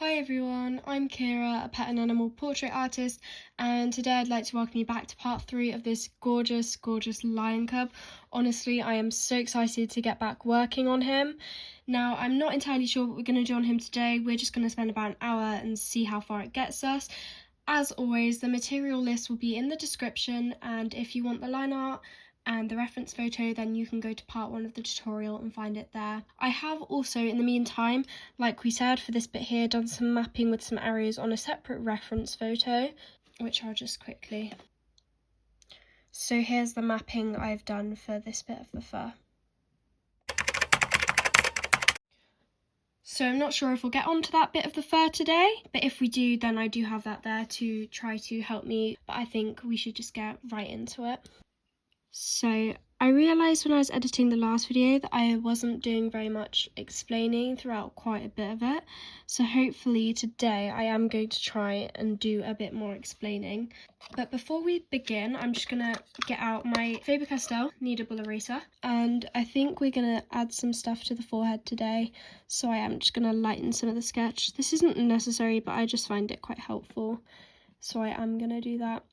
Hi everyone, I'm Ceira, a pet and animal portrait artist, and today I'd like to welcome you back to part 3 of this gorgeous lion cub. Honestly, I am so excited to get back working on him. Now, I'm not entirely sure what we're going to do on him today. We're just going to spend about an hour and see how far it gets us. As always, the material list will be in the description, and if you want the line art and the reference photo, then you can go to part 1 of the tutorial and find it there. I have also, in the meantime, like we said for this bit here, done some mapping with some arrows on a separate reference photo, which I'll just quickly. So here's the mapping I've done for this bit of the fur. So I'm not sure if we'll get onto that bit of the fur today, but if we do, then I do have that there to try to help me, but I think we should just get right into it. So I realised when I was editing the last video that I wasn't doing very much explaining throughout quite a bit of it. So hopefully today I am going to try and do a bit more explaining. But before we begin, I'm just going to get out my Faber Castell Kneadable eraser. And I think we're going to add some stuff to the forehead today. So I am just going to lighten some of the sketch. This isn't necessary, but I just find it quite helpful. So I am going to do that.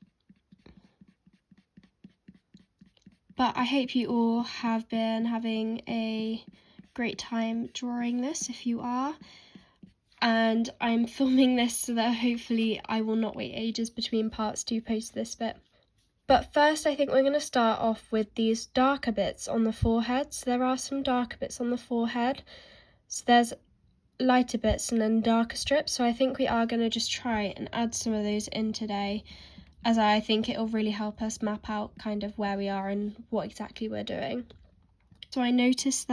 But I hope you all have been having a great time drawing this, if you are. And I'm filming this so that hopefully I will not wait ages between parts to post this bit. But first, I think we're going to start off with these darker bits on the forehead. So there are some darker bits on the forehead. So there's lighter bits and then darker strips. So I think we are going to just try and add some of those in today, as I think it'll really help us map out kind of where we are and what exactly we're doing. So I noticed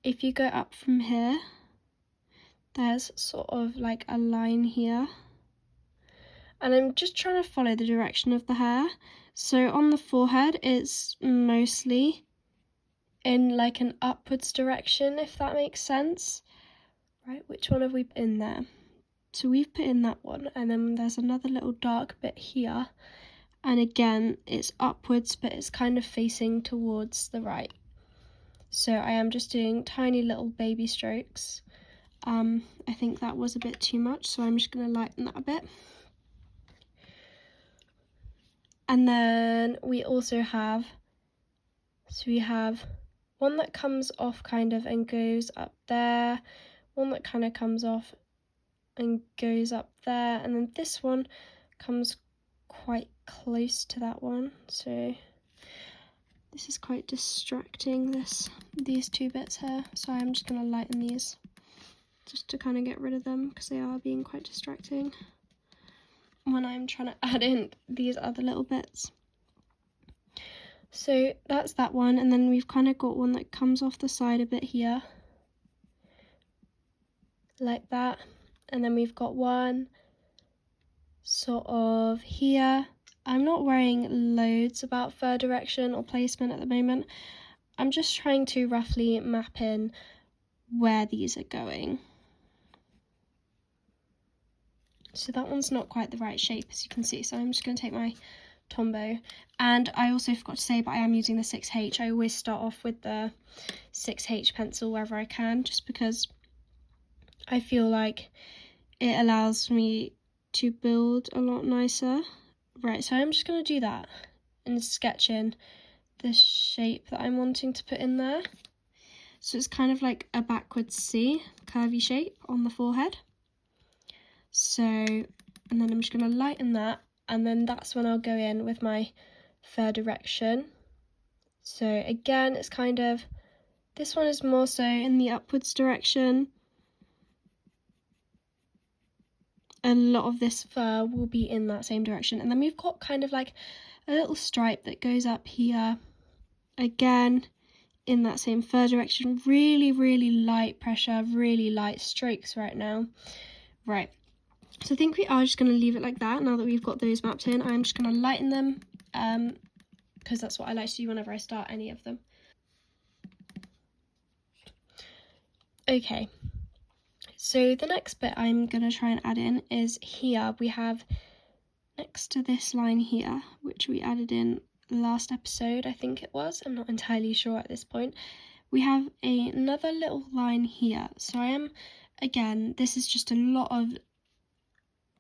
if you go up from here, there's sort of like a line here. And I'm just trying to follow the direction of the hair. So on the forehead, it's mostly in like an upwards direction, if that makes sense. Right, which one have we put in there? So we've put in that one, and then there's another little dark bit here, and again it's upwards but it's kind of facing towards the right. So I am just doing tiny little baby strokes. I think that was a bit too much, so I'm just going to lighten that a bit. And then we also have, we have one that comes off kind of and goes up there, one that kind of comes off and goes up there, and then this one comes quite close to that one, so this is quite distracting, these two bits here, so I'm just going to lighten these just to kind of get rid of them because they are being quite distracting when I'm trying to add in these other little bits. So that's that one, and then we've kind of got one that comes off the side a bit here like that. And then we've got one sort of here. I'm not worrying loads about fur direction or placement at the moment. I'm just trying to roughly map in where these are going. So that one's not quite the right shape, as you can see. So I'm just going to take my Tombo. And I also forgot to say, but I am using the 6H. I always start off with the 6H pencil wherever I can, just because I feel like it allows me to build a lot nicer. Right, so I'm just going to do that and sketch in the shape that I'm wanting to put in there. So it's kind of like a backwards C, curvy shape on the forehead. So, and then I'm just going to lighten that, and then that's when I'll go in with my fur direction. So again, it's kind of, this one is more so in the upwards direction. A lot of this fur will be in that same direction, and then we've got kind of like a little stripe that goes up here, again in that same fur direction. Really light pressure, really light strokes right now. Right, so I think we are just going to leave it like that. Now that we've got those mapped in, I'm just going to lighten them because that's what I like to do whenever I start any of them. Okay. So the next bit I'm going to try and add in is here. We have next to this line here, which we added in last episode, I think it was. I'm not entirely sure at this point. We have another little line here. So I am again, this is just a lot of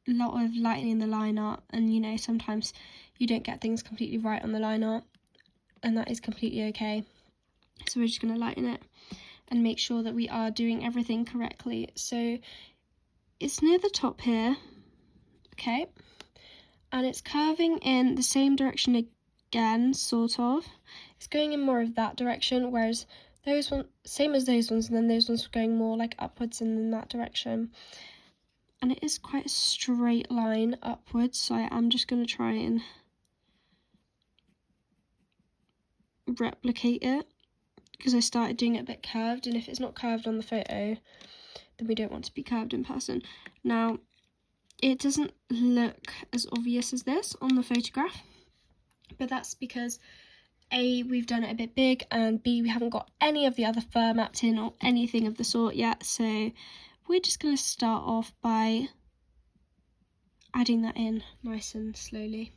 lightening the line art, and you know, sometimes you don't get things completely right on the line art, and that is completely okay. So we're just going to lighten it and make sure that we are doing everything correctly. So it's near the top here, okay, and it's curving in the same direction again, sort of. It's going in more of that direction, whereas those ones, same as those ones, and then those ones are going more like upwards and in that direction. And it is quite a straight line upwards, so I am just going to try and replicate it, because I started doing it a bit curved, and if it's not curved on the photo, then we don't want to be curved in person. Now, it doesn't look as obvious as this on the photograph, but that's because A, we've done it a bit big, and B, we haven't got any of the other fur mapped in or anything of the sort yet, so we're just going to start off by adding that in nice and slowly.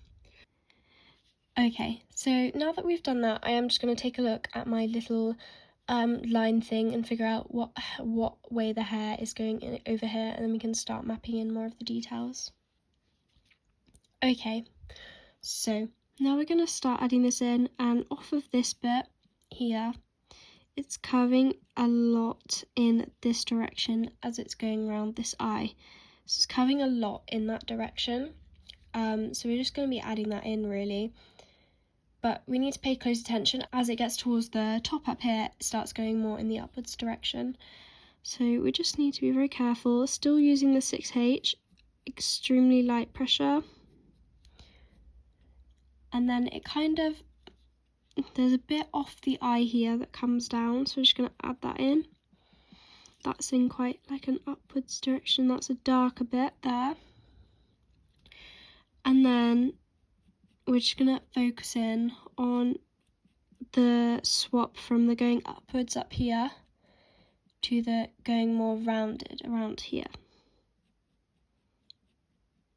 Okay, so now that we've done that, I am just going to take a look at my little line thing and figure out what way the hair is going in over here, and then we can start mapping in more of the details. Okay, so now we're going to start adding this in, and off of this bit here, it's curving a lot in this direction as it's going around this eye. So it's curving a lot in that direction. So we're just going to be adding that in really. But we need to pay close attention as it gets towards the top up here, it starts going more in the upwards direction. So we just need to be very careful, still using the 6H, extremely light pressure. And then it kind of, there's a bit off the eye here that comes down, so we're just going to add that in. That's in quite like an upwards direction, that's a darker bit there. And then we're just going to focus in on the swap from the going upwards up here to the going more rounded around here.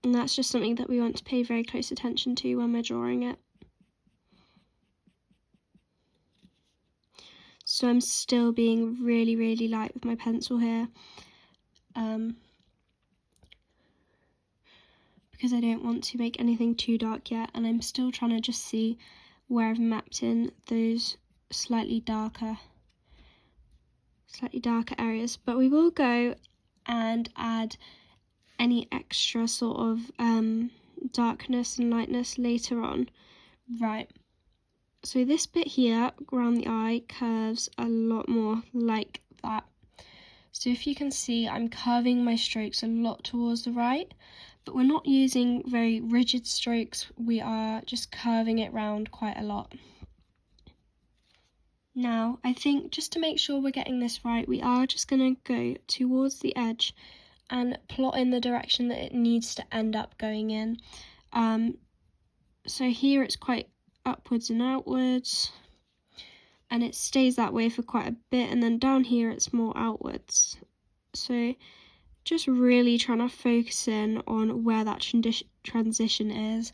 And that's just something that we want to pay very close attention to when we're drawing it. So I'm still being really, really light with my pencil here. Because I don't want to make anything too dark yet, and I'm still trying to just see where I've mapped in those slightly darker areas. But we will go and add any extra sort of darkness and lightness later on. Right, so this bit here around the eye curves a lot more like that. So if you can see, I'm curving my strokes a lot towards the right, but we're not using very rigid strokes, we are just curving it round quite a lot. Now, I think just to make sure we're getting this right, we are just going to go towards the edge and plot in the direction that it needs to end up going in. So here it's quite upwards and outwards, and it stays that way for quite a bit, and then down here it's more outwards. So just really trying to focus in on where that transition is,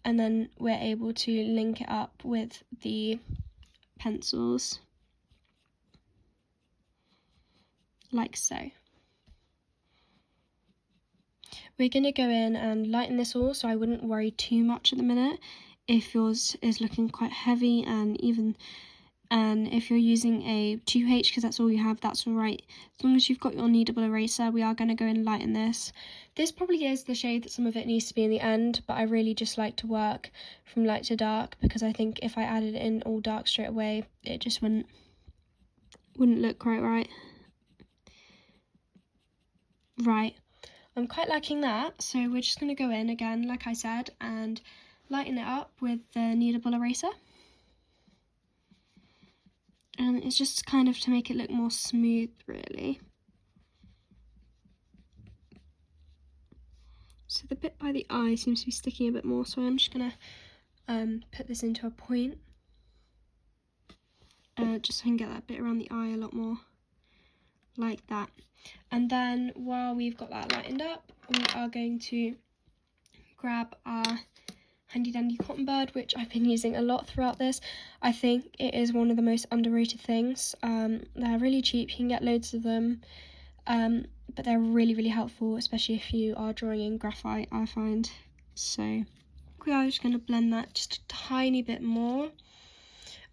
and then we're able to link it up with the pencils like so. We're going to go in and lighten this all, so I wouldn't worry too much at the minute if yours is looking quite heavy, and if you're using a 2H, because that's all you have, that's alright. As long as you've got your Kneadable eraser, we are going to go and lighten this. This probably is the shade that some of it needs to be in the end, but I really just like to work from light to dark, because I think if I added it in all dark straight away, it just wouldn't look quite right. Right, I'm quite liking that, so we're just going to go in again, like I said, and lighten it up with the Kneadable eraser. And it's just kind of to make it look more smooth, really. So the bit by the eye seems to be sticking a bit more, so I'm just going to put this into a point. Just so I can get that bit around the eye a lot more, like that. And then while we've got that lightened up, we are going to grab our handy dandy cotton bud, which I've been using a lot throughout this. I think it is one of the most underrated things. They're really cheap, you can get loads of them. but they're really, really helpful, especially if you are drawing in graphite, I find. So we are just going to blend that just a tiny bit more.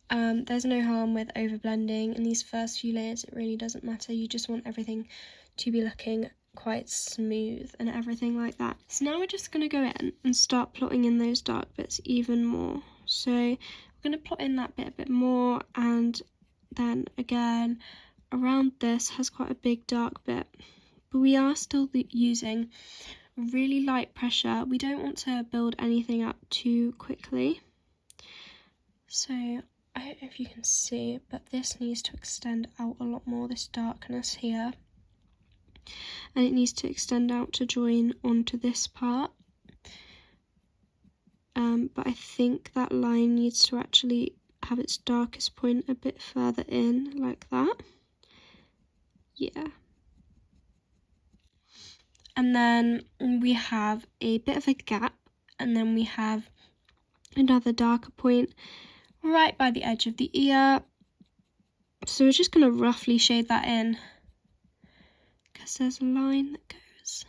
There's no harm with over blending in these first few layers. It really doesn't matter. You just want everything to be looking quite smooth and everything like that. So now we're just going to go in and start plotting in those dark bits even more. So we're going to plot in that bit a bit more, and then again around this has quite a big dark bit, but we are still using really light pressure. We don't want to build anything up too quickly. So I don't know if you can see, but this needs to extend out a lot more, this darkness here. And it needs to extend out to join onto this part. But I think that line needs to actually have its darkest point a bit further in, like that. Yeah. And then we have a bit of a gap, and then we have another darker point right by the edge of the ear. So we're just going to roughly shade that in, because there's a line that goes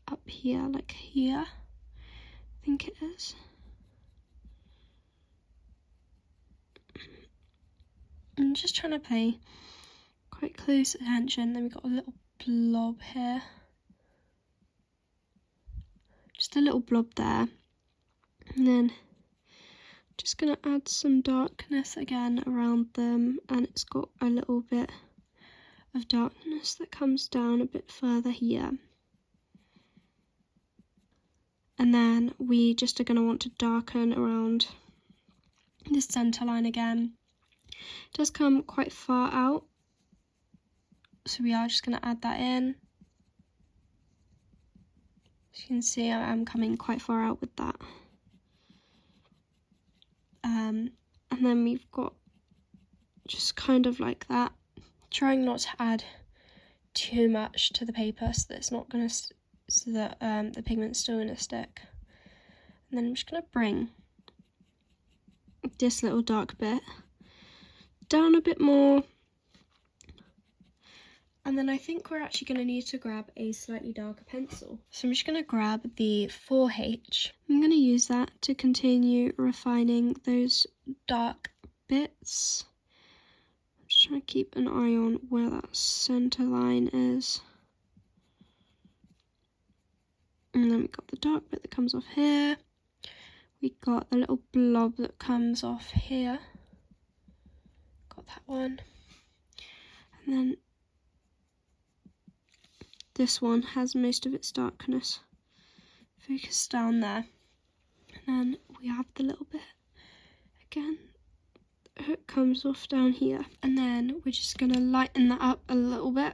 up here, like here, I think it is. I'm just trying to pay quite close attention. Then we've got a little blob here, just a little blob there, and then just going to add some darkness again around them, and it's got a little bit of darkness that comes down a bit further here. And then we just are going to want to darken around this centre line again. It does come quite far out, so we are just going to add that in. As you can see, I'm coming quite far out with that. And then we've got just kind of like that, trying not to add too much to the paper so that it's not going to, so that the pigment's still going to stick. And then I'm just going to bring this little dark bit down a bit more. And then I think we're actually going to need to grab a slightly darker pencil. So I'm just going to grab the 4H. I'm going to use that to continue refining those dark bits. I'm just trying to keep an eye on where that center line is. And then we've got the dark bit that comes off here. We've got the little blob that comes off here. Got that one. And then this one has most of its darkness focused down there. And then we have the little bit again. It comes off down here. And then we're just going to lighten that up a little bit.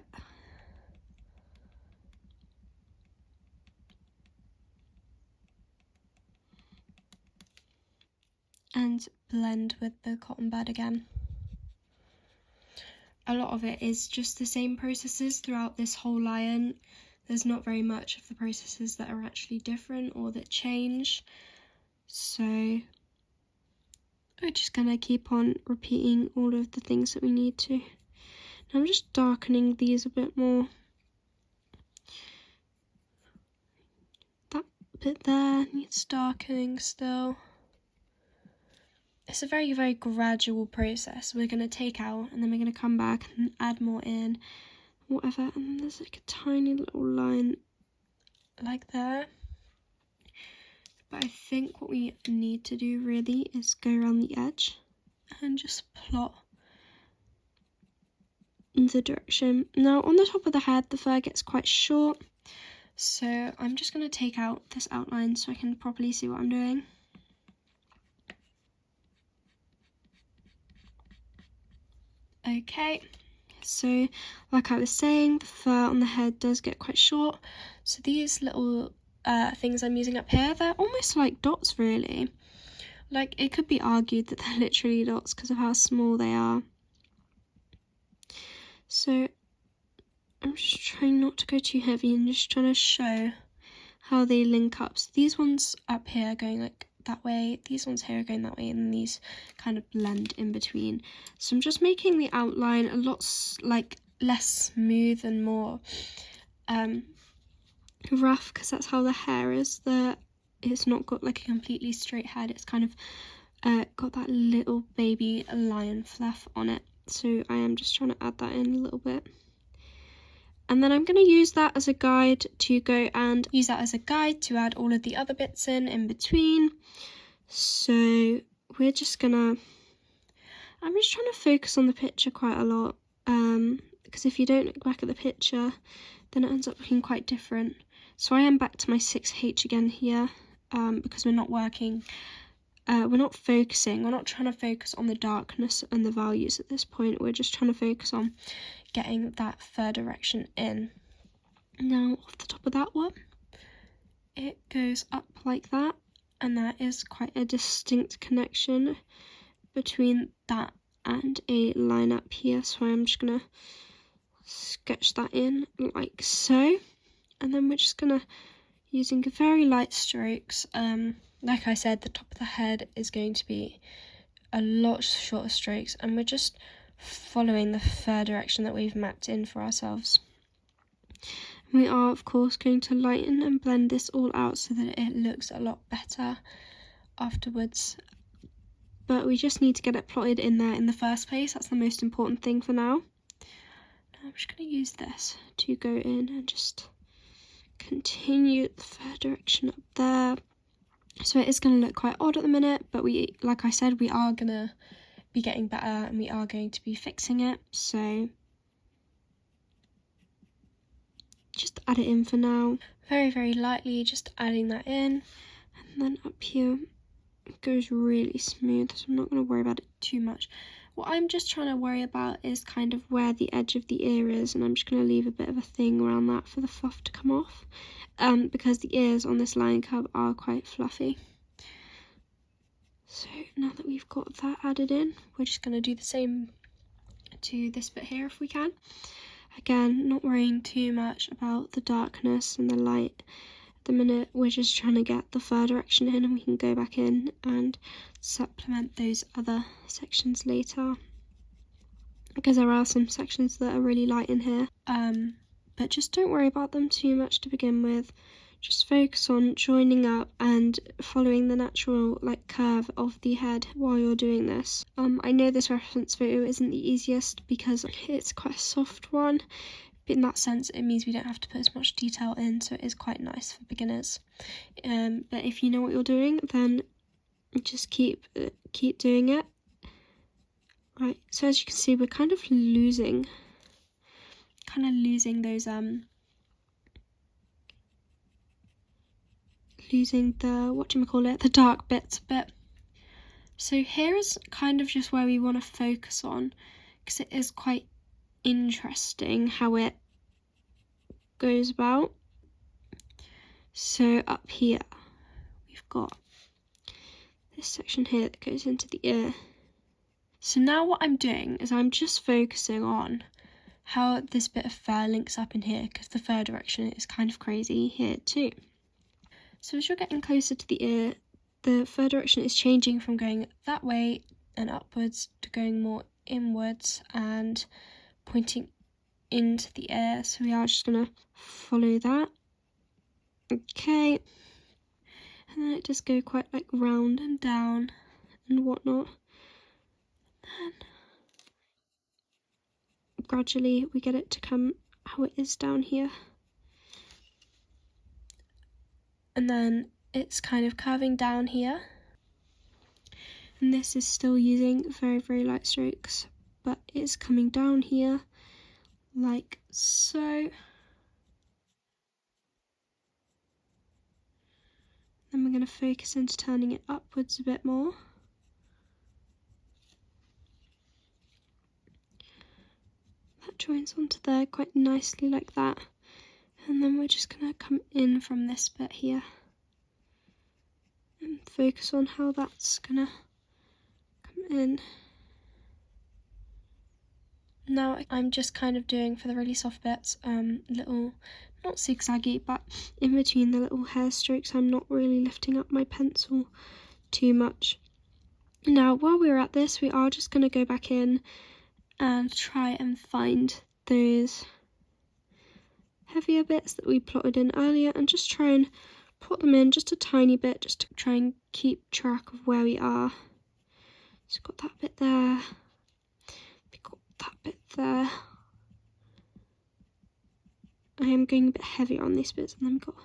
And blend with the cotton bud again. A lot of it is just the same processes throughout this whole line. There's not very much of the processes that are actually different or that change. So we're just going to keep on repeating all of the things that we need to. Now I'm just darkening these a bit more. That bit there needs darkening still. It's a very, very gradual process. We're going to take out and then we're going to come back and add more in, whatever. And there's like a tiny little line like there. But I think what we need to do really is go around the edge and just plot in the direction. Now on the top of the head, the fur gets quite short. So I'm just going to take out this outline so I can properly see what I'm doing. Okay, so like I was saying, the fur on the head does get quite short. So these little things I'm using up here, they're almost like dots really. Like it could be argued that they're literally dots because of how small they are. So I'm just trying not to go too heavy and just trying to show how they link up. So these ones up here are going like that way, these ones here are going that way, and these kind of blend in between. So I'm just making the outline a lot like less smooth and more rough, because that's how the hair is. It's not got like a completely straight head, it's kind of got that little baby lion fluff on it. So I am just trying to add that in a little bit. And then I'm going to use that as a guide to go and use that as a guide to add all of the other bits in between. So we're just gonna, I'm just trying to focus on the picture quite a lot, because if you don't look back at the picture, then it ends up looking quite different. So I am back to my 6H again here, because we're not working, we're not focusing, we're not trying to focus on the darkness and the values at this point, we're just trying to focus on getting that fur direction in. Now off the top of that one, it goes up like that, and that is quite a distinct connection between that and a line up here, so I'm just gonna sketch that in like so, and then we're just gonna, using very light strokes, like I said, the top of the head is going to be a lot shorter strokes, and we're just following the fur direction that we've mapped in for ourselves. We are of course going to lighten and blend this all out so that it looks a lot better afterwards, but we just need to get it plotted in there in the first place. That's the most important thing for now. Now I'm just going to use this to go in and just continue the fur direction up there. So it is going to look quite odd at the minute, but we, like I said, we are going to be getting better and we are going to be fixing it. So just add it in for now, very, very lightly, just adding that in. And then up here, it goes really smooth, so I'm not going to worry about it too much. What I'm just trying to worry about is kind of where the edge of the ear is, and I'm just going to leave a bit of a thing around that for the fluff to come off, because the ears on this lion cub are quite fluffy. So now that we've got that added in, we're just going to do the same to this bit here if we can. Again, not worrying too much about the darkness and the light at the minute, we're just trying to get the fur direction in, and we can go back in and supplement those other sections later, because there are some sections that are really light in here, but just don't worry about them too much to begin with. Just focus on joining up and following the natural curve of the head while you're doing this. I know this reference photo isn't the easiest because it's quite a soft one, but in that sense it means we don't have to put as much detail in, so it is quite nice for beginners. But if you know what you're doing, then just keep doing it. Right, so as you can see, we're kind of losing those losing the dark bits a bit. So here is kind of just where we want to focus on, because it is quite interesting how it goes about. So up here we've got this section here that goes into the ear. So now what I'm doing is I'm just focusing on how this bit of fur links up in here, because the fur direction is kind of crazy here too. So as you're getting closer to the ear, the fur direction is changing from going that way and upwards to going more inwards and pointing into the ear. So we are just going to follow that. Okay. And then it does go quite round and down and whatnot. And gradually we get it to come how it is down here. And then it's kind of curving down here. And this is still using very, very light strokes, but it's coming down here like so. Then we're going to focus into turning it upwards a bit more. That joins onto there quite nicely like that. And then we're just going to come in from this bit here and focus on how that's going to come in. Now I'm just kind of doing, for the really soft bits, little, not zigzaggy, but in between the little hair strokes, I'm not really lifting up my pencil too much. Now while we're at this, we are just going to go back in and try and find those heavier bits that we plotted in earlier and just try and put them in just a tiny bit, just to try and keep track of where we are. So got that bit there, we got that bit there. I am going a bit heavier on these bits, and then we've got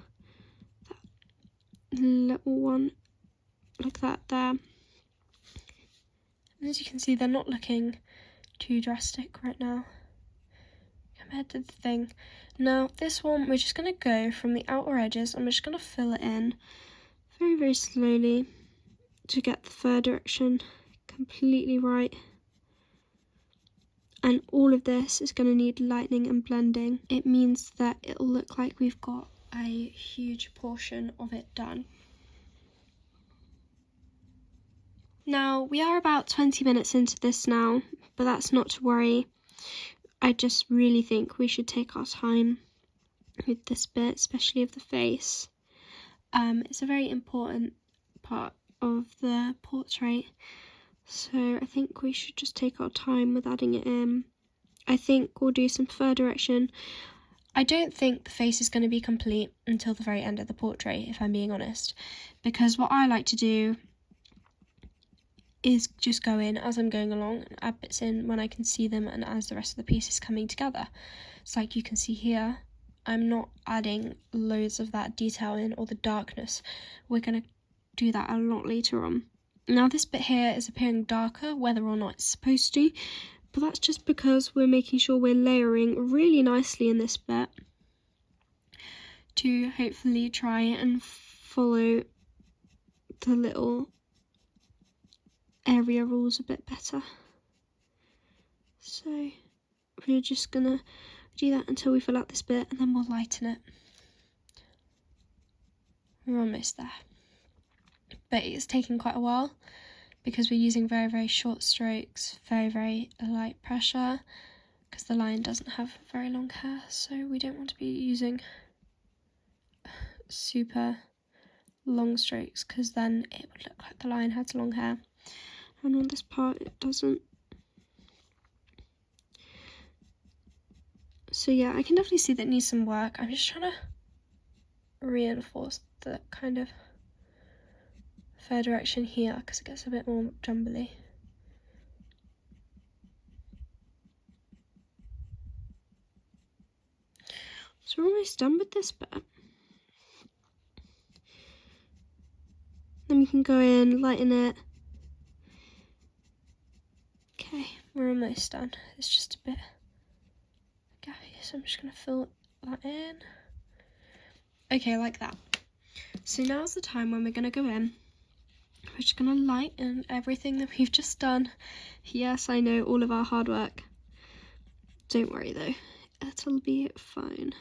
that little one like that there. And as you can see, they're not looking too drastic right now compared to the thing. Now this one, we're just going to go from the outer edges and we're just going to fill it in very, very slowly to get the fur direction completely right. And all of this is going to need lightening and blending. It means that it'll look like we've got a huge portion of it done. Now, we are about 20 minutes into this now, but that's not to worry. I just really think we should take our time with this bit, especially of the face. It's a very important part of the portrait, so I think we should just take our time with adding it in. I think we'll do some fur direction. I don't think the face is going to be complete until the very end of the portrait, if I'm being honest, because what I like to do is just go in as I'm going along and add bits in when I can see them and as the rest of the piece is coming together. So like you can see here, I'm not adding loads of that detail in or the darkness. We're going to do that a lot later on. Now this bit here is appearing darker, whether or not it's supposed to, but that's just because we're making sure we're layering really nicely in this bit to hopefully try and follow the little area rules a bit better. So we're just gonna do that until we fill out this bit, and then we'll lighten it. We're almost there, but it's taking quite a while because we're using very, very short strokes, very, very light pressure, because the lion doesn't have very long hair, so we don't want to be using super long strokes because then it would look like the lion has long hair. And on this part it doesn't. So yeah, I can definitely see that it needs some work. I'm just trying to reinforce the kind of fur direction here because it gets a bit more jumbly. So we're almost done with this bit. Then we can go in, lighten it. Okay, we're almost done. It's just a bit gappy, so I'm just going to fill that in. Okay, like that. So now's the time when we're going to go in. We're just going to lighten everything that we've just done. Yes, I know, all of our hard work. Don't worry though, it'll be fine.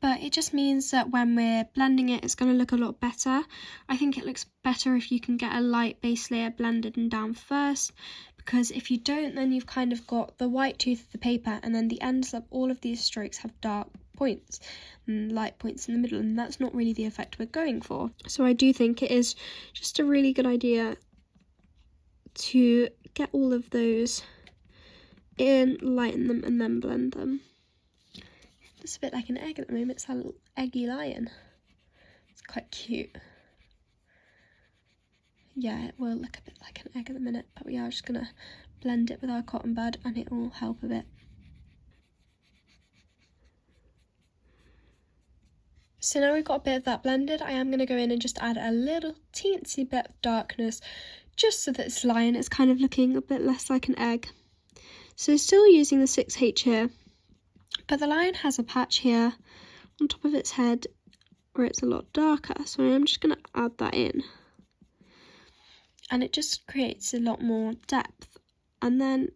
But it just means that when we're blending it, it's going to look a lot better. I think it looks better if you can get a light base layer blended and down first, because if you don't, then you've kind of got the white tooth of the paper, and then the ends of all of these strokes have dark points and light points in the middle, and that's not really the effect we're going for. So I do think it is just a really good idea to get all of those in, lighten them, and then blend them. It's a bit like an egg at the moment. It's a little eggy lion. It's quite cute. Yeah, it will look a bit like an egg at the minute, but we are just going to blend it with our cotton bud and it will help a bit. So now we've got a bit of that blended, I am going to go in and just add a little teensy bit of darkness just so that this lion is kind of looking a bit less like an egg. So still using the 6H here, but the lion has a patch here on top of its head where it's a lot darker, so I'm just going to add that in. And it just creates a lot more depth. And then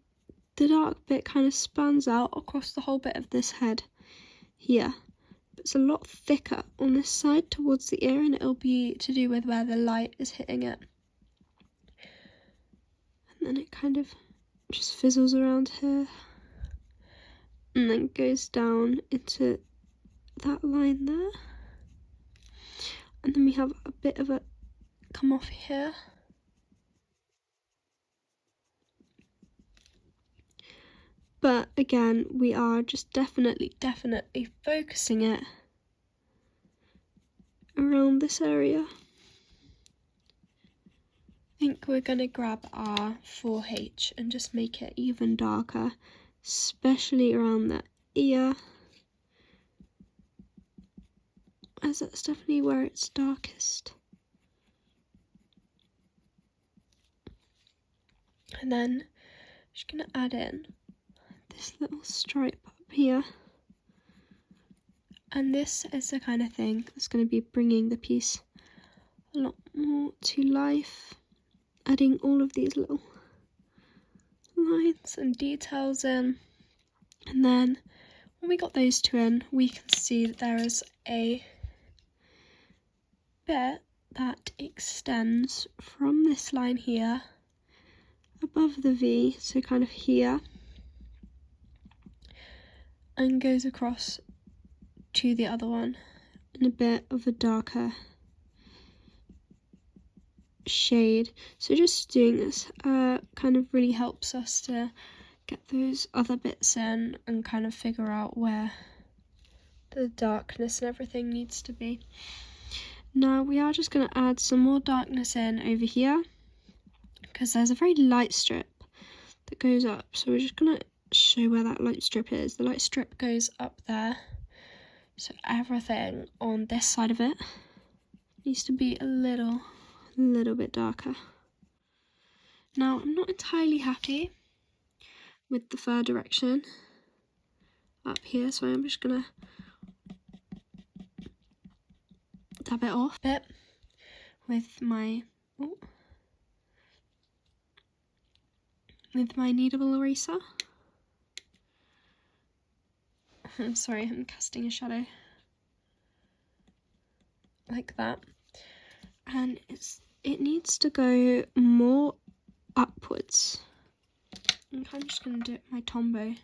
the dark bit kind of spans out across the whole bit of this head here. But it's a lot thicker on this side towards the ear, and it'll be to do with where the light is hitting it. And then it kind of just fizzles around here. And then goes down into that line there. And then we have a bit of a come off here. But again, we are just definitely focusing it around this area. I think we're going to grab our 4H and just make it even darker, especially around that ear, as that's definitely where it's darkest. And then I'm just going to add in this little stripe up here. And this is the kind of thing that's going to be bringing the piece a lot more to life, adding all of these little lines and details in. And then when we got those two in, we can see that there is a bit that extends from this line here above the V, so kind of here, and goes across to the other one in a bit of a darker shade. So just doing this kind of really helps us to get those other bits in and kind of figure out where the darkness and everything needs to be. Now we are just going to add some more darkness in over here, because there's a very light strip that goes up, so we're just going to show where that light strip is. The light strip goes up there, so everything on this side of it needs to be a little bit darker. Now I'm not entirely happy with the fur direction up here, so I'm just going to dab it off a bit with my Kneadable eraser. I'm sorry, I'm casting a shadow like that, and it needs to go more upwards. I'm just going to do it with my Tombo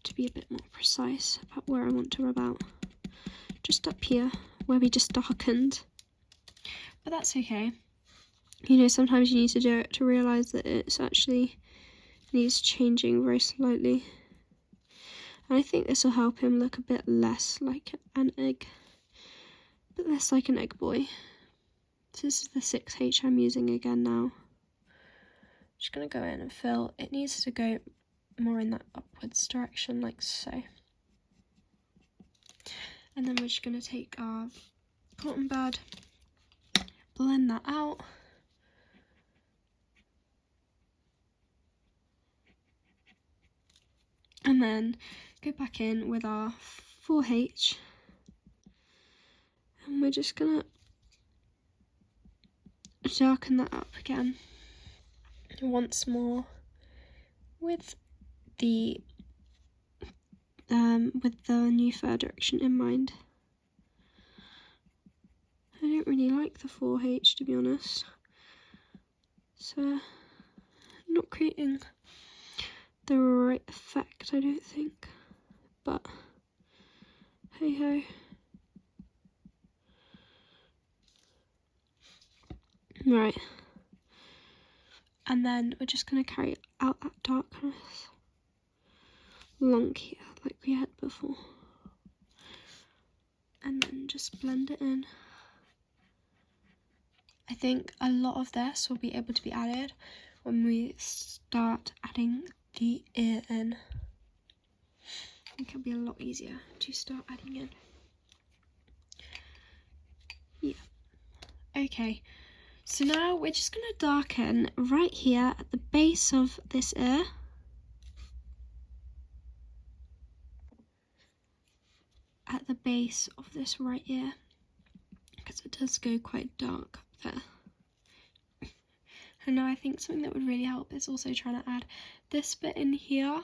to be a bit more precise about where I want to rub out. Just up here where we just darkened, but that's okay. You know, sometimes you need to do it to realise that it's actually needs changing very slightly. And I think this will help him look a bit less like an egg. A bit less like an egg boy. So this is the 6H I'm using again now. Just going to go in and fill. It needs to go more in that upwards direction, like so. And then we're just going to take our cotton bud, blend that out. And then go back in with our 4H, and we're just gonna darken that up again once more with the new fur direction in mind. I don't really like the 4H, to be honest, so I'm not creating the right effect, I don't think, but hey ho. Right, and then we're just going to carry out that darkness along here like we had before, and then just blend it in. I think a lot of this will be able to be added when we start adding the ear in. I think it'll be a lot easier to start adding in. Yeah. Okay, so now we're just going to darken right here at the base of this ear. At the base of this right ear, because it does go quite dark up there. And now I think something that would really help is also trying to add this bit in here.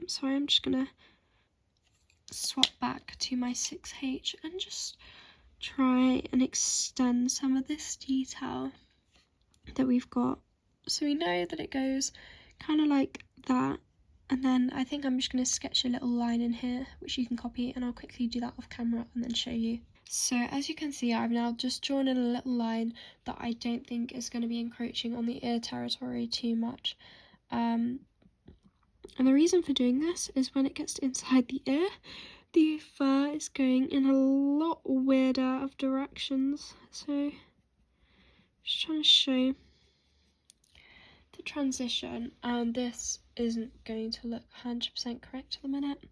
So I'm just gonna swap back to my 6H and just try and extend some of this detail that we've got. So we know that it goes kind of like that, and then I think I'm just going to sketch a little line in here which you can copy, and I'll quickly do that off camera and then show you. So as you can see, I've now just drawn in a little line that I don't think is going to be encroaching on the ear territory too much. And the reason for doing this is when it gets inside the ear, the fur is going in a lot weirder of directions. So just trying to show the transition, and this isn't going to look 100% correct at the minute.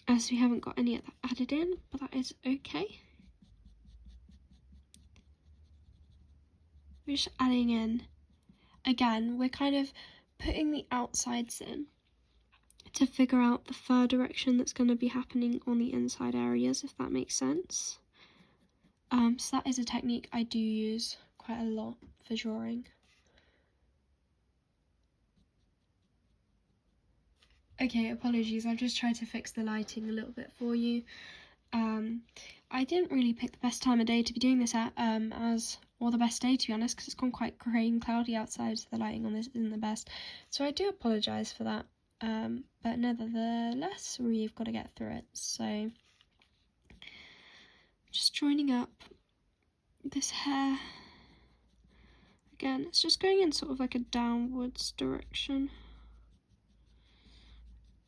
As we haven't got any of that added in, but that is okay. We're just adding in, again, we're kind of putting the outsides in to figure out the fur direction that's going to be happening on the inside areas, if that makes sense. So that is a technique I do use quite a lot for drawing. Okay, apologies, I've just tried to fix the lighting a little bit for you. I didn't really pick the best time of day to be doing this at, or the best day, to be honest, because it's gone quite grey and cloudy outside, so the lighting on this isn't the best. So I do apologise for that, but nevertheless, we've got to get through it. So just joining up this hair. Again, it's just going in sort of like a downwards direction.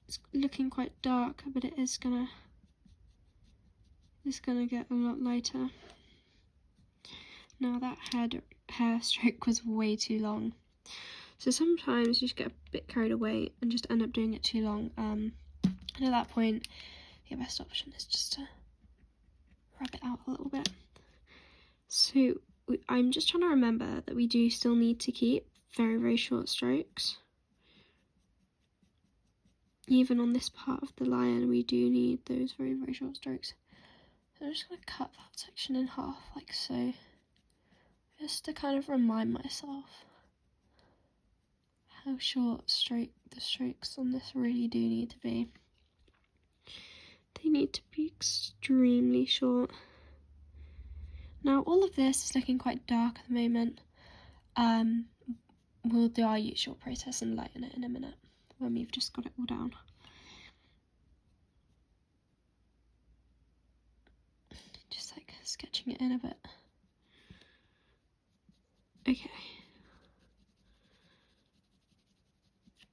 It's looking quite dark, but it is gonna get a lot lighter. Now that hair stroke was way too long, so sometimes you just get a bit carried away and just end up doing it too long. And at that point, your best option is just to rub it out a little bit. So I'm just trying to remember that we do still need to keep very, very short strokes. Even on this part of the lion, we do need those very, very short strokes. So I'm just going to cut that section in half, like so, just to kind of remind myself how short the strokes on this really do need to be. They need to be extremely short. Now all of this is looking quite dark at the moment. We'll do our usual process and lighten it in a minute when we've just got it all down. Just like sketching it in a bit.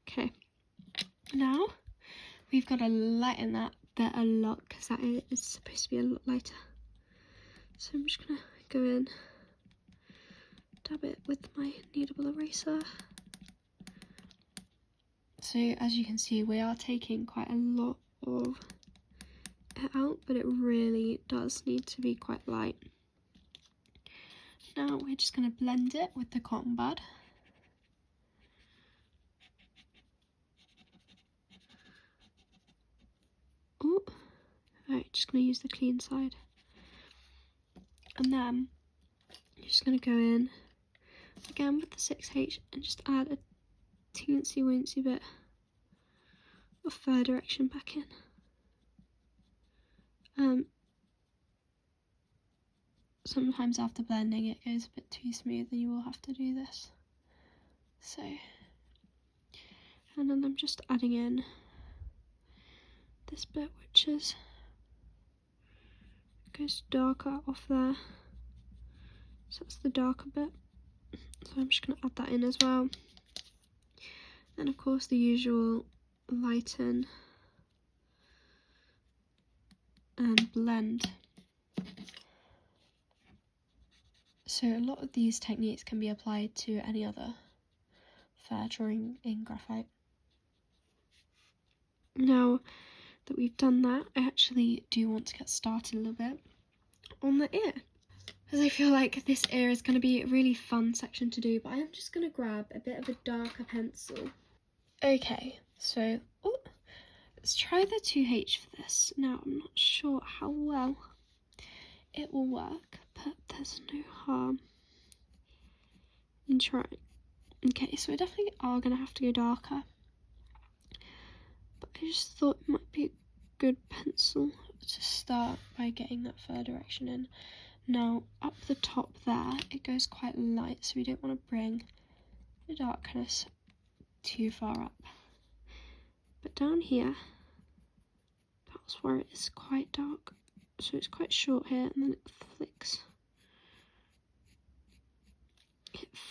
Okay, now we've got to lighten that bit a lot because that is supposed to be a lot lighter. So I'm just gonna go in, dab it with my Kneadable eraser. So as you can see, we are taking quite a lot of it out, but it really does need to be quite light. Now we're just going to blend it with the cotton bud. Oh, alright, just going to use the clean side. And then you're just going to go in again with the 6H and just add a teensy weensy bit of fur direction back in. Sometimes after blending it goes a bit too smooth and you will have to do this. So, and then I'm just adding in this bit which goes darker off there. So that's the darker bit. So I'm just going to add that in as well. And of course the usual lighten and blend. So a lot of these techniques can be applied to any other fur drawing in graphite. Now that we've done that, I actually do want to get started a little bit on the ear, because I feel like this ear is going to be a really fun section to do, but I'm just going to grab a bit of a darker pencil. Okay, so let's try the 2H for this. Now I'm not sure how well it will work, but there's no harm in trying. Okay, so we definitely are going to have to go darker, but I just thought it might be a good pencil to start by getting that fur direction in. Now up the top there it goes quite light, so we don't want to bring the darkness too far up, but down here that's where it is quite dark, so it's quite short here and then it flicks.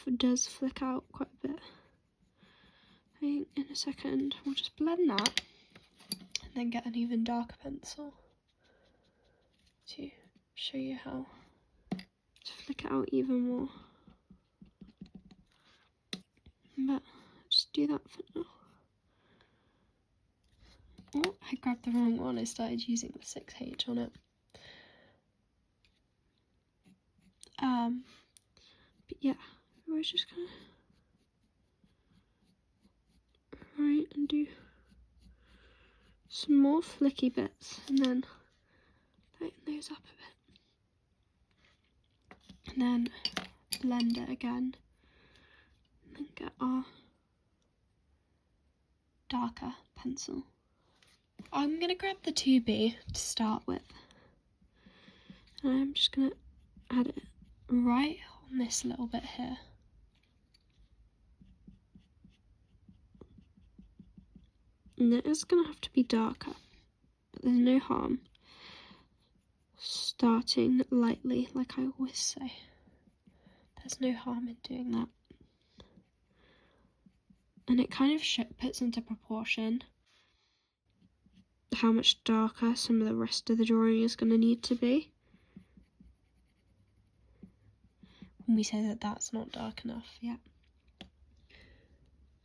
It does flick out quite a bit. In a second, we'll just blend that and then get an even darker pencil to show you how to flick it out even more. But just do that for now. Oh, I grabbed the wrong one. I started using the 6H on it. But yeah, we're just gonna write and do some more flicky bits and then lighten those up a bit. And then blend it again. And then get our darker pencil. I'm gonna grab the 2B to start with. And I'm just gonna add it right on this little bit here. And it is going to have to be darker, but there's no harm starting lightly, like I always say. There's no harm in doing that. And it kind of puts into proportion how much darker some of the rest of the drawing is going to need to be. When we say that that's not dark enough yet.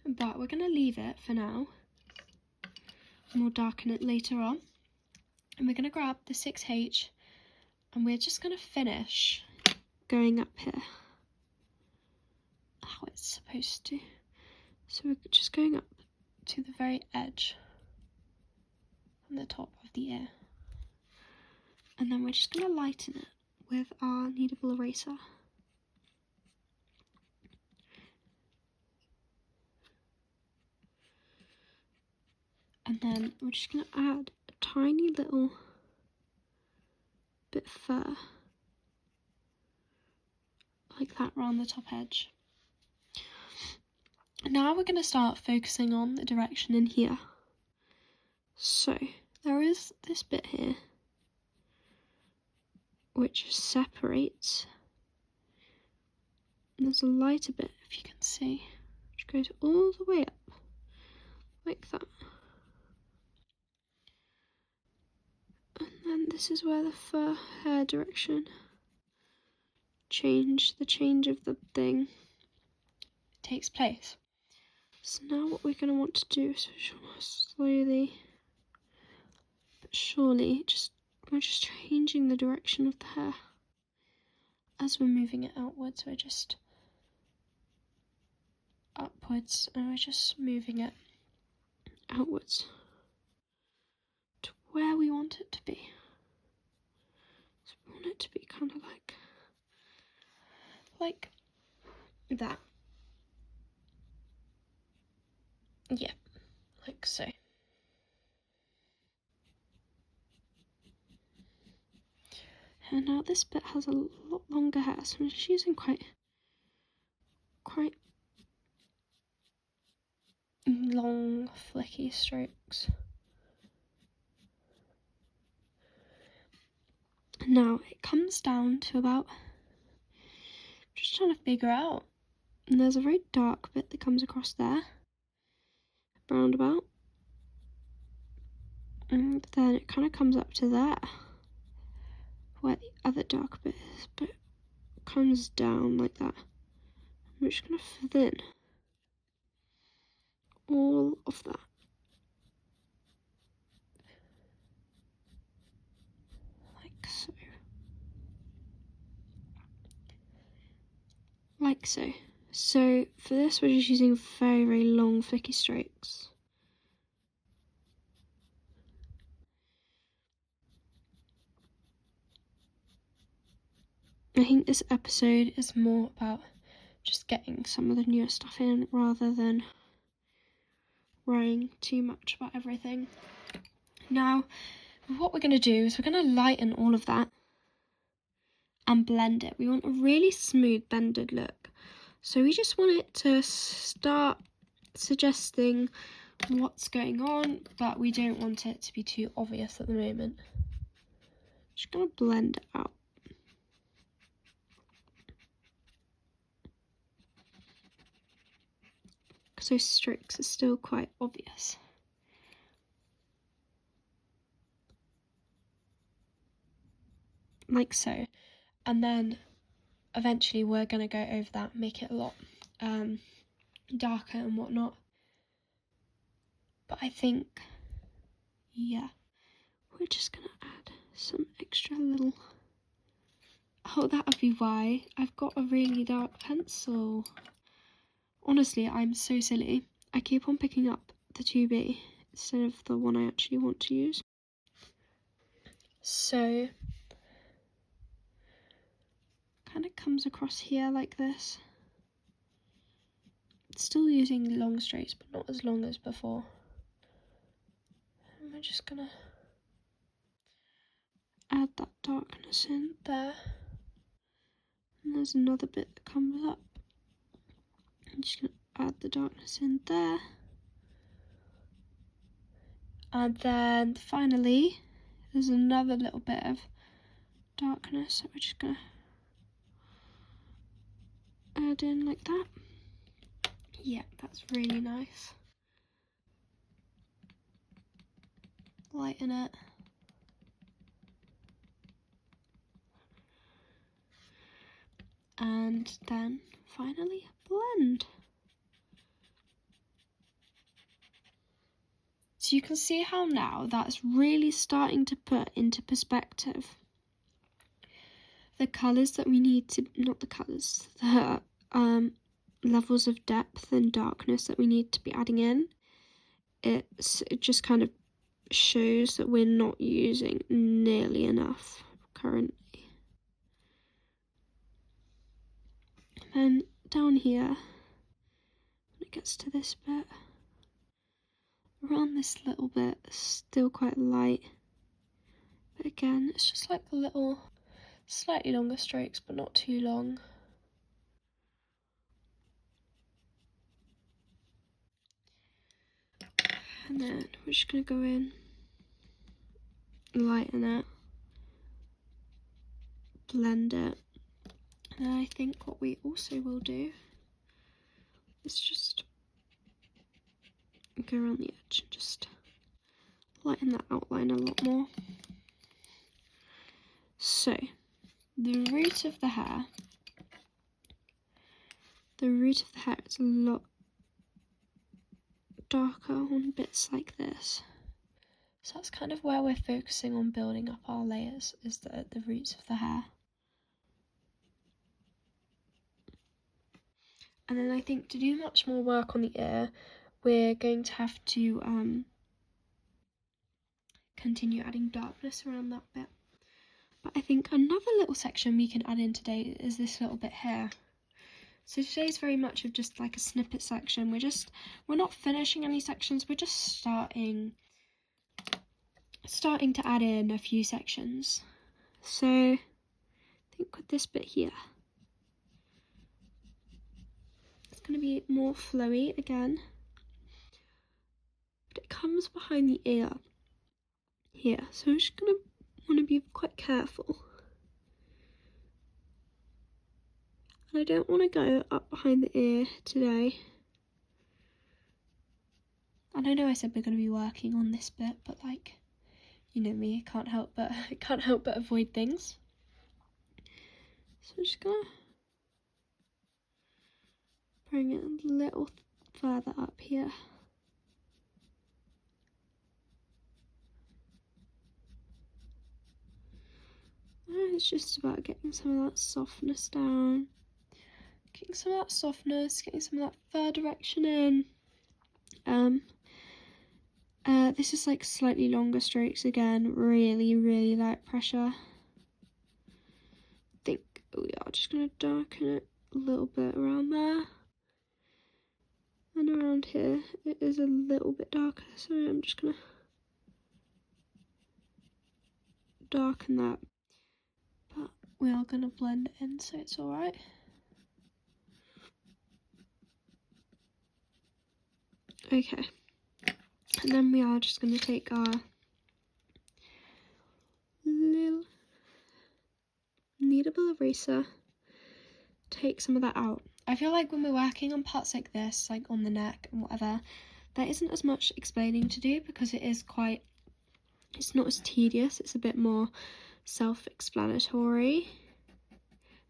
But we're going to leave it for now. And we'll darken it later on. And we're going to grab the 6H and we're just going to finish going up here how it's supposed to. So we're just going up to the very edge on the top of the ear. And then we're just going to lighten it with our kneadable eraser. And then we're just going to add a tiny little bit of fur, like that around the top edge. Now we're going to start focusing on the direction in here. So there is this bit here which separates. And there's a lighter bit, if you can see, which goes all the way up, like that. And then this is where the fur hair direction the change of the thing takes place. So now what we're going to want to do is slowly but surely we're just changing the direction of the hair as we're moving it outwards. We're just upwards and we're just moving it outwards to where we want it to be. So we want it to be kind of like that. Yeah, like so. And now this bit has a lot longer hair, so I'm just using quite long flicky strokes. Now it comes down to about, just trying to figure out, and there's a very dark bit that comes across there, roundabout, and then it kind of comes up to there, where the other dark bit is, but it comes down like that. I'm just going to fill in all of that. Like so. So for this we're just using very, very long flicky strokes. I think this episode is more about just getting some of the newer stuff in rather than worrying too much about everything. Now, what we're going to do is we're going to lighten all of that and blend it. We want a really smooth blended look. So we just want it to start suggesting what's going on, but we don't want it to be too obvious at the moment. Just going to blend it out. because those streaks are still quite obvious. Like so. And then eventually we're going to go over that, make it a lot darker and whatnot. But I think, yeah, we're just going to add some extra little... Oh, that would be why. I've got a really dark pencil. Honestly, I'm so silly. I keep on picking up the 2B instead of the one I actually want to use. So, kind of comes across here like this. Still using long straights, but not as long as before. And we're just gonna add that darkness in there. And there's another bit that comes up. I'm just gonna add the darkness in there. And then finally, there's another little bit of darkness that we're just gonna add in like that. Yeah, that's really nice. Lighten it. And then finally blend. So you can see how now that's really starting to put into perspective the colours that we need to, not the colours, the levels of depth and darkness that we need to be adding in. It just kind of shows that we're not using nearly enough currently. And then down here, when it gets to this bit, around this little bit, still quite light. But again, it's just like the little, slightly longer strokes, but not too long. And then we're just going to go in, lighten it, blend it. And I think what we also will do is just go around the edge and just lighten that outline a lot more. So, the root of the hair is a lot darker on bits like this. So that's kind of where we're focusing on building up our layers, is the roots of the hair. And then I think to do much more work on the ear, we're going to have to continue adding darkness around that bit. But I think another little section we can add in today is this little bit here. So today's very much of just like a snippet section. We're not finishing any sections, we're just starting to add in a few sections. So I think with this bit here, it's going to be more flowy again, but it comes behind the ear here, so I'm just going to want to be quite careful. And I don't want to go up behind the ear today. And I know I said we're going to be working on this bit, but like, you know me, I can't help but avoid things. So I'm just gonna bring it a little further up here. And it's just about getting some of that softness down. Getting some of that softness, getting some of that fur direction in. This is like slightly longer strokes again, really, really light pressure. I think we are just going to darken it a little bit around there. And around here, it is a little bit darker, so I'm just going to darken that. But we are going to blend it in, so it's alright. Okay. And then we are just going to take our little kneadable eraser, take some of that out. I feel like when we're working on parts like this, like on the neck and whatever, there isn't as much explaining to do because it is quite, it's not as tedious, it's a bit more self-explanatory.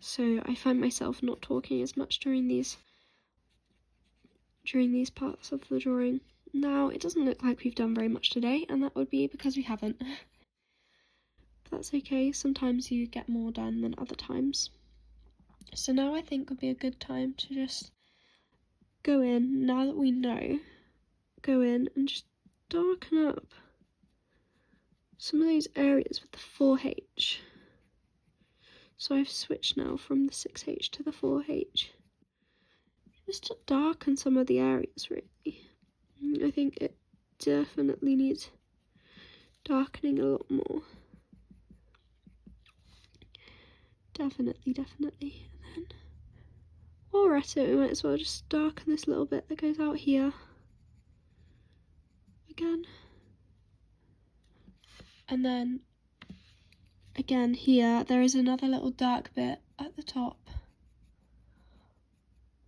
So I find myself not talking as much during these parts of the drawing. Now, it doesn't look like we've done very much today, and that would be because we haven't. But that's okay, sometimes you get more done than other times. So now I think would be a good time to just go in, now that we know, go in and just darken up some of those areas with the 4H. So I've switched now from the 6H to the 4H. Just to darken some of the areas, really. I think it definitely needs darkening a lot more. Definitely. And then, while we're at it, we might as well just darken this little bit that goes out here. Again. And then, again here, there is another little dark bit at the top.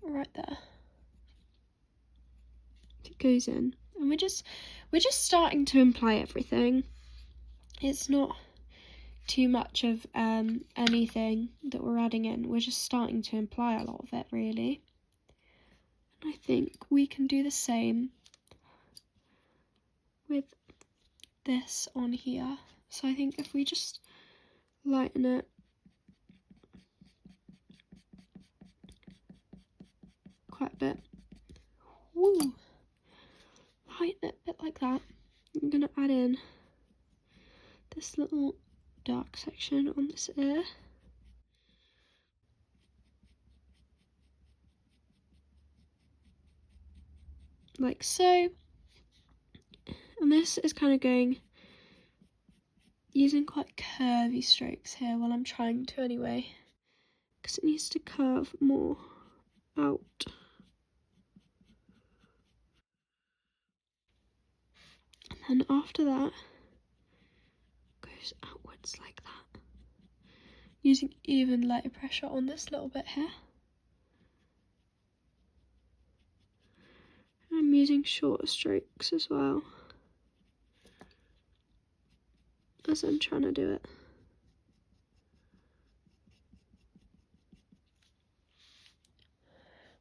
Right there. It goes in. And we're just starting to imply everything. It's not too much of anything that we're adding in. We're just starting to imply a lot of it, really. And I think we can do the same with this on here. So I think if we just lighten it quite a bit, woo, lighten it a bit like that. I'm gonna add in this little dark section on this ear. Like so. And this is kind of going, using quite curvy strokes here while I'm trying to anyway, because it needs to curve more out. And then after that, goes outwards like that. Using even lighter pressure on this little bit here. And I'm using shorter strokes as well, as I'm trying to do it.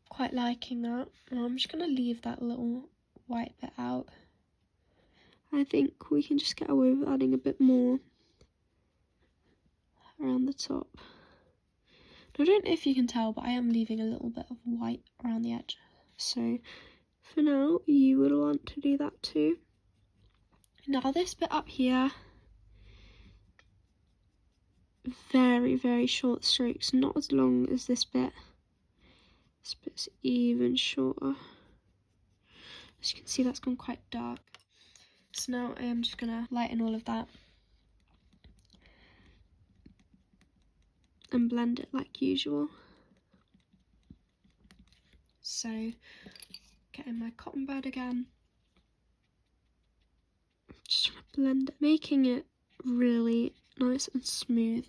Quite liking that. And I'm just going to leave that little white bit out. I think we can just get away with adding a bit more around the top. I don't know if you can tell, but I am leaving a little bit of white around the edge. So for now, you would want to do that too. Now this bit up here, very short strokes, not as long as this bit. This bit's even shorter. As you can see, that's gone quite dark. So now I am just gonna lighten all of that and blend it like usual. So, getting my cotton bud again. Just trying to blend it, making it really nice and smooth.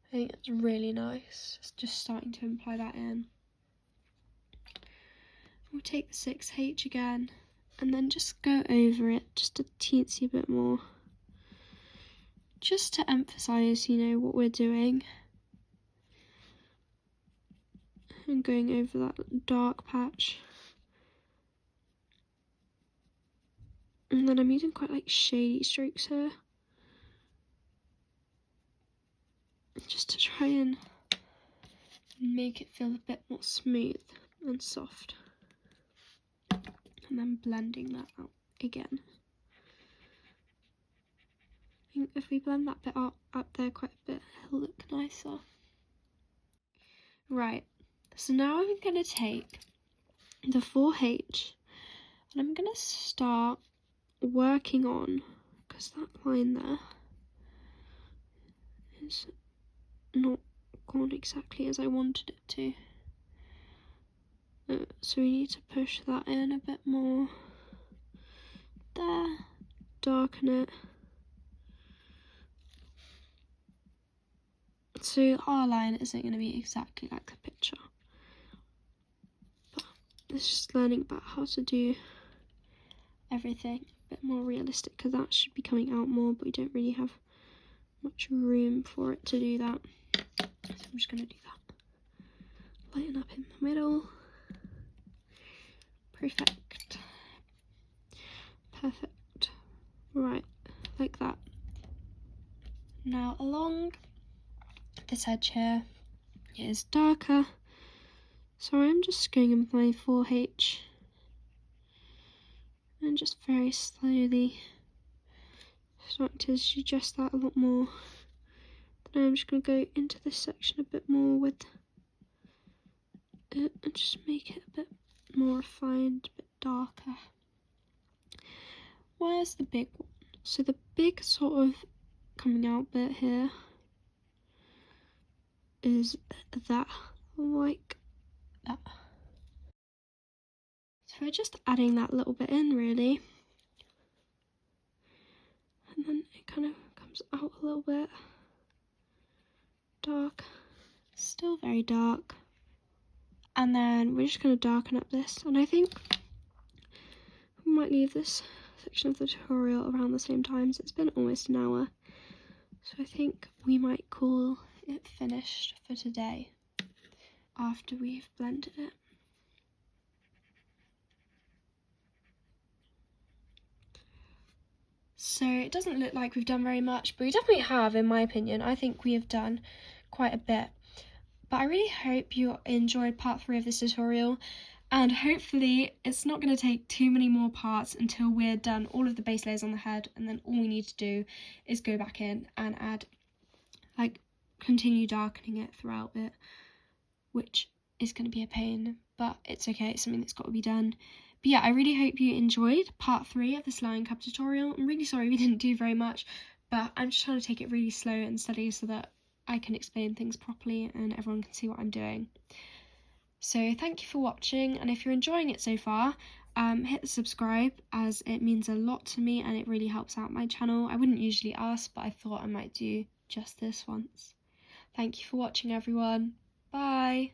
I think it's really nice. It's just starting to imply that in. We'll take the 6H again and then just go over it just a teensy bit more. Just to emphasise, you know, what we're doing. And going over that dark patch. And then I'm using quite like shady strokes here. Just to try and make it feel a bit more smooth and soft. And then blending that out again. I think if we blend that bit up there quite a bit, it'll look nicer. Right, so now I'm going to take the 4H and I'm going to start working on, because that line there is not gone exactly as I wanted it to. So we need to push that in a bit more. There, darken it. So our line isn't going to be exactly like the picture. it's just learning about how to do everything a bit more realistic, because that should be coming out more, but we don't really have much room for it to do that. So I'm just going to do that. Lighten up in the middle. Perfect. Perfect. Right, like that. Now along this edge here, it is darker. So I'm just going in with my 4H and just very slowly starting to suggest that a lot more. Then I'm just going to go into this section a bit more with it and just make it a bit more refined, a bit darker. Where's the big one? So the big sort of coming out bit here is that, like that. So we're just adding that little bit in, really. And then it kind of comes out a little bit. Dark. Still very dark. And then we're just going to darken up this. And I think we might leave this section of the tutorial around the same time. So it's been almost an hour. So I think we might call it finished for today after we've blended it. So it doesn't look like we've done very much, but we definitely have, in my opinion. I think we have done quite a bit. But I really hope you enjoyed part 3 of this tutorial, and hopefully it's not going to take too many more parts until we're done all of the base layers on the head, and then all we need to do is go back in and add, like, continue darkening it throughout it, which is going to be a pain, but it's okay, it's something that's got to be done. But yeah, I really hope you enjoyed part 3 of this line cup tutorial. I'm really sorry we didn't do very much, but I'm just trying to take it really slow and steady so that I can explain things properly and everyone can see what I'm doing. So thank you for watching, and if you're enjoying it so far, hit the subscribe, as it means a lot to me and it really helps out my channel. I wouldn't usually ask, but I thought I might do just this once. Thank you for watching, everyone. Bye!